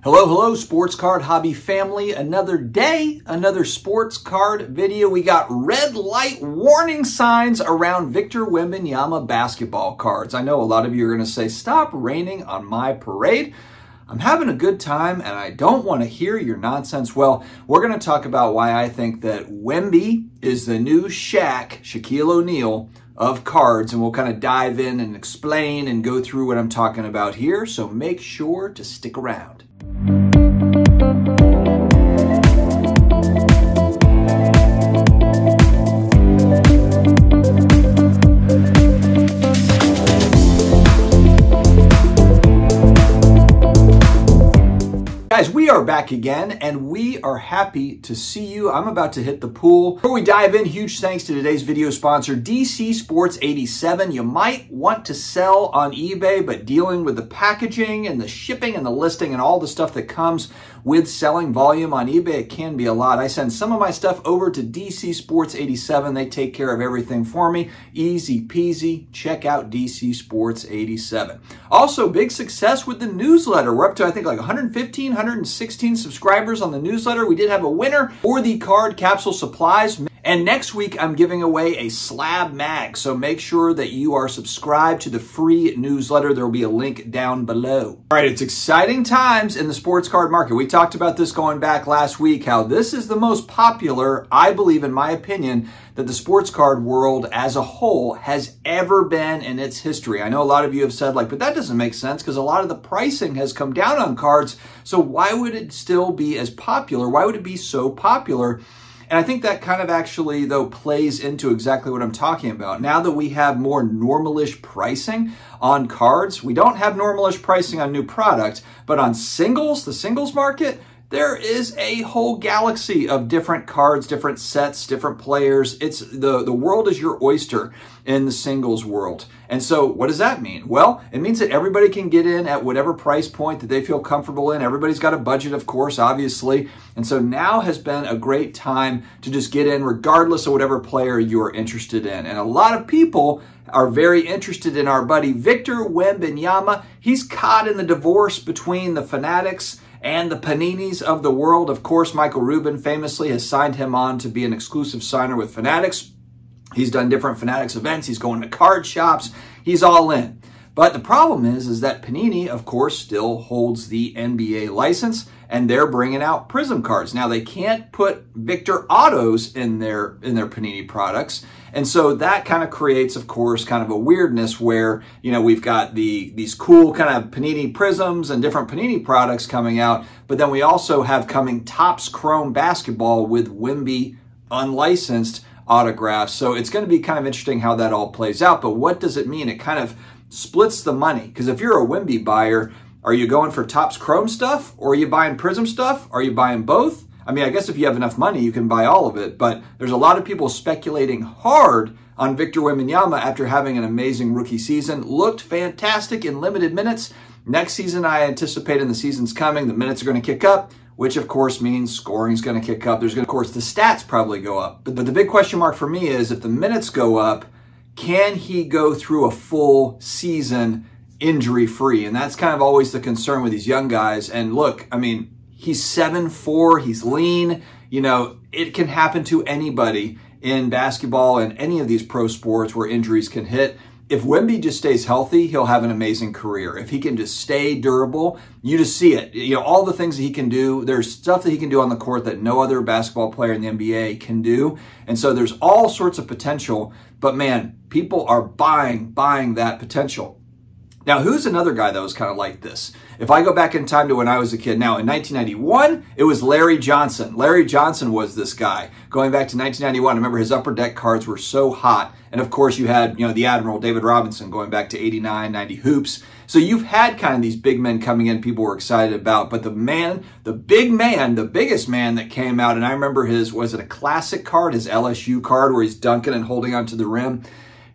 Hello, sports card hobby family. Another day, another sports card video. We got red light warning signs around Victor Wembanyama basketball cards. I know a lot of you are going to say, stop raining on my parade. I'm having a good time and I don't want to hear your nonsense. Well, we're going to talk about why I think that Wemby is the new Shaq, Shaquille O'Neal, of cards, and we'll kind of dive in and explain and go through what I'm talking about here. So make sure to stick around. Guys, we are back again, and we are happy to see you. I'm about to hit the pool. Before we dive in, huge thanks to today's video sponsor, DC Sports 87. You might want to sell on eBay, but dealing with the packaging and the shipping and the listing and all the stuff that comes with selling volume on eBay, it can be a lot. I send some of my stuff over to DC Sports 87. They take care of everything for me. Easy peasy. Check out DC Sports 87. Also, big success with the newsletter. We're up to, I think, like 116 subscribers on the newsletter. We did have a winner for the Card Capsule supplies. And next week, I'm giving away a SlabMags. So make sure that you are subscribed to the free newsletter. There will be a link down below. All right, it's exciting times in the sports card market. We talked about this going back last week, how this is the most popular, I believe, in my opinion, that the sports card world as a whole has ever been in its history. I know a lot of you have said, like, but that doesn't make sense because a lot of the pricing has come down on cards. So why would it still be as popular? Why would it be so popular? And I think that kind of actually, though, plays into exactly what I'm talking about. Now that we have more normalish pricing on cards, we don't have normalish pricing on new products, but on singles, the singles market, there is a whole galaxy of different cards, different sets, different players. It's the world is your oyster in the singles world. And so what does that mean? Well, it means that everybody can get in at whatever price point that they feel comfortable in. Everybody's got a budget, of course, obviously. And so now has been a great time to just get in regardless of whatever player you're interested in. And a lot of people are very interested in our buddy Victor Wembanyama. He's caught in the divorce between the Fanatics and the Paninis of the world. Of course, Michael Rubin famously has signed him on to be an exclusive signer with Fanatics. He's done different Fanatics events. He's going to card shops. He's all in. But the problem is that Panini, of course, still holds the NBA license, and they're bringing out Prism cards. Now, they can't put Victor Autos in their Panini products, and so that kind of creates, of course, kind of a weirdness where, you know, we've got these cool kind of Panini Prisms and different Panini products coming out, but then we also have coming Topps Chrome Basketball with Wemby unlicensed autographs. So it's going to be kind of interesting how that all plays out. But what does it mean? It kind of splits the money, because if you're a Wemby buyer, are you going for Topps Chrome stuff, or are you buying Prism stuff? Are you buying both? I mean, I guess if you have enough money, you can buy all of it, but there's a lot of people speculating hard on Victor Wembanyama after having an amazing rookie season. Looked fantastic in limited minutes. Next season, I anticipate, in the season's coming, the minutes are going to kick up, which of course means scoring is going to kick up. There's going to, of course, the stats probably go up. But the big question mark for me is, if the minutes go up, can he go through a full season injury-free? And that's kind of always the concern with these young guys. And look, I mean, he's 7'4", he's lean. You know, it can happen to anybody in basketball and any of these pro sports where injuries can hit. If Wemby just stays healthy, he'll have an amazing career. If he can just stay durable, you just see it. You know, all the things that he can do, there's stuff that he can do on the court that no other basketball player in the NBA can do. And so there's all sorts of potential, but man, people are buying that potential. Now, who's another guy that was kind of like this? If I go back in time to when I was a kid, now in 1991, it was Larry Johnson. Larry Johnson was this guy. Going back to 1991, I remember his upper deck cards were so hot. And of course, you had, you know, the Admiral, David Robinson, going back to 89, 90 hoops. So you've had kind of these big men coming in people were excited about. But the biggest man that came out, and I remember was it a classic card, his LSU card where he's dunking and holding onto the rim?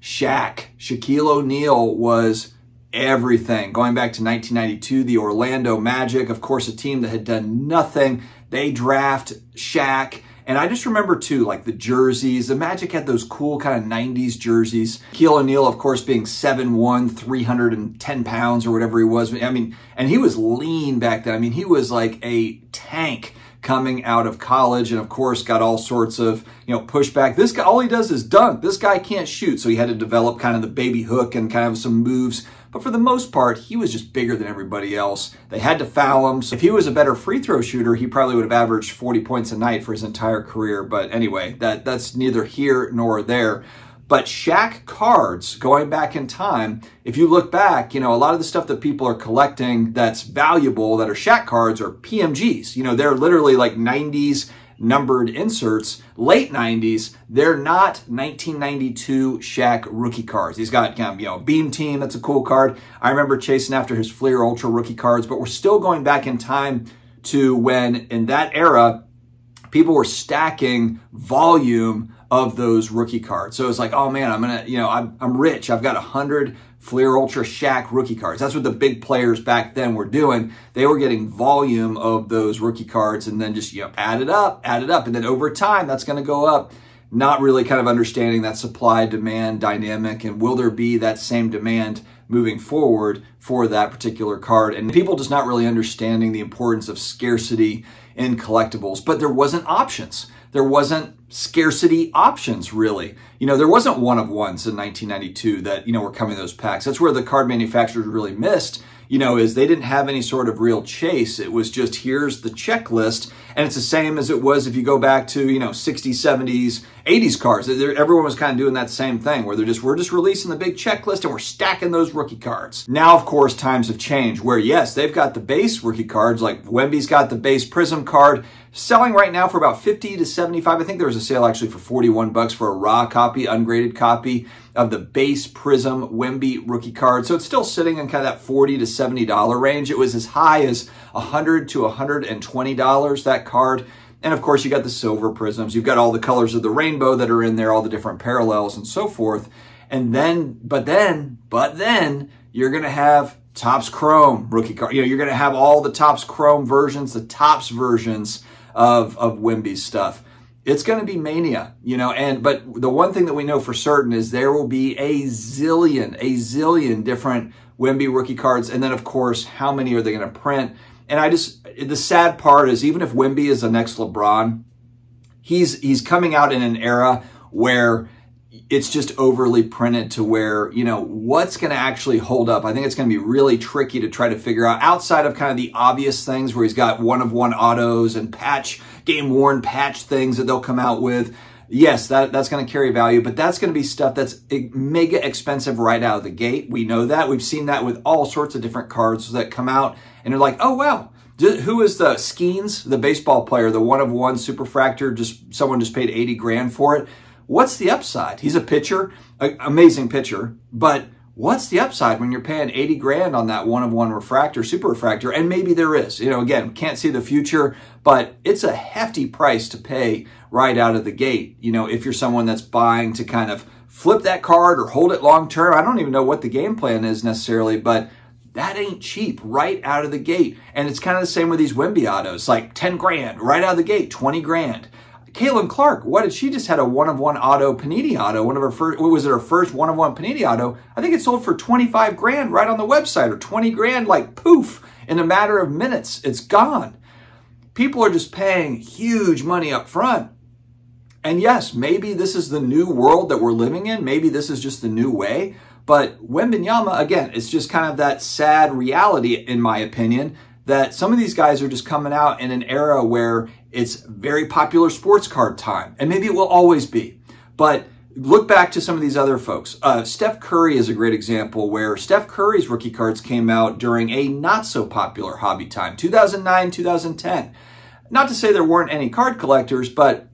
Shaq, Shaquille O'Neal was everything. Going back to 1992, the Orlando Magic, of course, a team that had done nothing. They draft Shaq, And I just remember too, like the jerseys, the Magic had those cool kind of 90s jerseys. Shaquille O'Neal, of course, being 7'1", 310 pounds or whatever he was. I mean, and he was lean back then. I mean, he was like a tank coming out of college, and of course got all sorts of, you know, pushback. This guy, all he does is dunk. This guy can't shoot, so he had to develop kind of the baby hook and kind of some moves. But for the most part, he was just bigger than everybody else. They had to foul him. So if he was a better free throw shooter, he probably would have averaged 40 points a night for his entire career. But anyway, that's neither here nor there. But Shaq cards, going back in time, if you look back, you know, a lot of the stuff that people are collecting that's valuable that are Shaq cards are PMGs. You know, they're literally like 90s numbered inserts, late 90s. They're not 1992 Shaq rookie cards. He's got, you know, Beam Team, that's a cool card. I remember chasing after his Fleer Ultra rookie cards, but we're still going back in time to when, in that era, people were stacking volume of those rookie cards. So it's like, oh man, I'm rich. I've got 100 Fleer Ultra Shaq rookie cards. That's what the big players back then were doing. They were getting volume of those rookie cards and then just, you know, add it up. And then over time, that's going to go up. Not really kind of understanding that supply-demand dynamic, and will there be that same demand moving forward for that particular card? And people just not really understanding the importance of scarcity in collectibles. But there wasn't options. There wasn't scarcity options, really. You know, there wasn't one-of-ones in 1992 that, you know, were coming in those packs. That's where the card manufacturers really missed, you know, is they didn't have any sort of real chase. It was just, here's the checklist. And it's the same as it was if you go back to, you know, 60s, 70s, 80s cards. Everyone was kind of doing that same thing where we're just releasing the big checklist and we're stacking those rookie cards. Now, of course, times have changed where, yes, they've got the base rookie cards, like Wemby's got the base Prism card, selling right now for about 50 to 75. I think there was a sale actually for 41 bucks for a raw copy, ungraded copy of the base Prism Wemby rookie card. So it's still sitting in kind of that $40 to $70 range. It was as high as $100 to $120, that card. And of course, you got the silver Prisms. You've got all the colors of the rainbow that are in there, all the different parallels and so forth. And then, but then, you're going to have Topps Chrome rookie card. You know, you're going to have all the Topps Chrome versions, the Topps versions of Wemby's stuff. It's going to be mania, you know, but the one thing that we know for certain is there will be a zillion different Wemby rookie cards. And then, of course, how many are they going to print? And the sad part is, even if Wemby is the next LeBron, he's coming out in an era where it's just overly printed to where, you know, what's going to actually hold up. I think it's going to be really tricky to try to figure out, outside of kind of the obvious things where he's got one-of-one autos and game-worn patch things that they'll come out with. Yes, that's going to carry value, but that's going to be stuff that's mega expensive right out of the gate. We know that. We've seen that with all sorts of different cards that come out, and they're like, oh, wow. Who is the Skeens, the baseball player, the one-of-one superfractor, someone just paid 80 grand for it? What's the upside? He's a pitcher, amazing pitcher, but what's the upside when you're paying 80 grand on that one-of-one refractor, super refractor? And maybe there is. You know, again, can't see the future, but it's a hefty price to pay right out of the gate. You know, if you're someone that's buying to kind of flip that card or hold it long-term, I don't even know what the game plan is necessarily, but that ain't cheap right out of the gate. And it's kind of the same with these Wemby autos, like 10 grand right out of the gate, 20 grand. Caitlin Clark, what did she just had a one-of-one auto Panini auto, one of her first, what was it, her first one-of-one Panini auto? I think it sold for 25 grand right on the website, or 20 grand, like poof, in a matter of minutes, it's gone. People are just paying huge money up front. And yes, maybe this is the new world that we're living in. Maybe this is just the new way. But Wembanyama, again, it's just kind of that sad reality, in my opinion, that some of these guys are just coming out in an era where it's very popular sports card time. And maybe it will always be. But look back to some of these other folks. Steph Curry is a great example where Steph Curry's rookie cards came out during a not so popular hobby time, 2009, 2010. Not to say there weren't any card collectors, but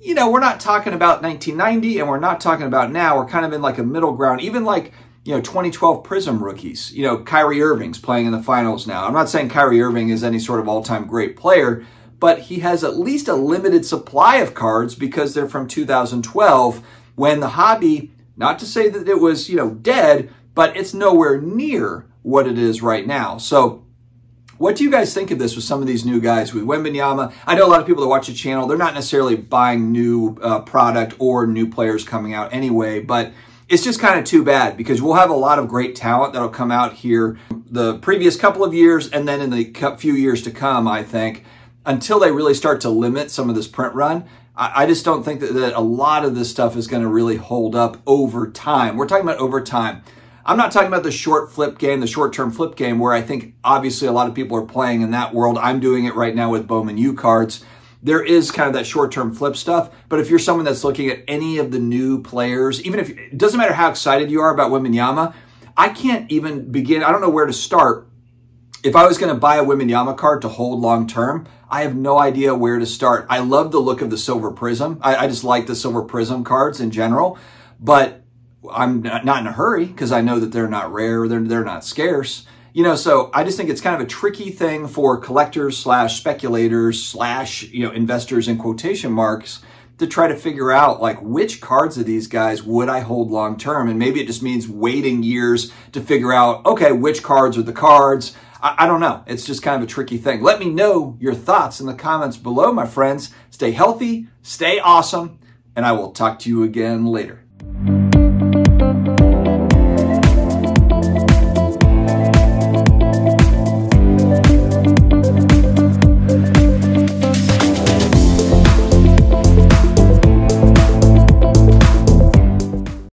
you know, we're not talking about 1990 and we're not talking about now. We're kind of in like a middle ground, even like, you know, 2012 Prism rookies. You know, Kyrie Irving's playing in the finals now. I'm not saying Kyrie Irving is any sort of all-time great player, but he has at least a limited supply of cards because they're from 2012 when the hobby, not to say that it was, you know, dead, but it's nowhere near what it is right now. So What do you guys think of this with some of these new guys with Wemby? I know a lot of people that watch the channel, they're not necessarily buying new product or new players coming out anyway, but it's just kind of too bad because we'll have a lot of great talent that'll come out here the previous couple of years and then in the few years to come, I think, until they really start to limit some of this print run. I just don't think that a lot of this stuff is going to really hold up over time. We're talking about over time. I'm not talking about the short flip game, the short-term flip game, where I think obviously a lot of people are playing in that world. I'm doing it right now with Bowman U cards. There is kind of that short-term flip stuff, but if you're someone that's looking at any of the new players, even if it doesn't matter how excited you are about Wemby, I can't even begin. I don't know where to start. If I was going to buy a Wemby card to hold long-term, I have no idea where to start. I love the look of the Silver Prism. I just like the Silver Prism cards in general, but I'm not in a hurry because I know that they're not rare, they're not scarce. You know, so I just think it's kind of a tricky thing for collectors / speculators / investors in quotation marks to try to figure out like which cards of these guys would I hold long term. And maybe it just means waiting years to figure out, okay, which cards are the cards. I don't know. It's just kind of a tricky thing. Let me know your thoughts in the comments below, my friends. Stay healthy, stay awesome, and I will talk to you again later.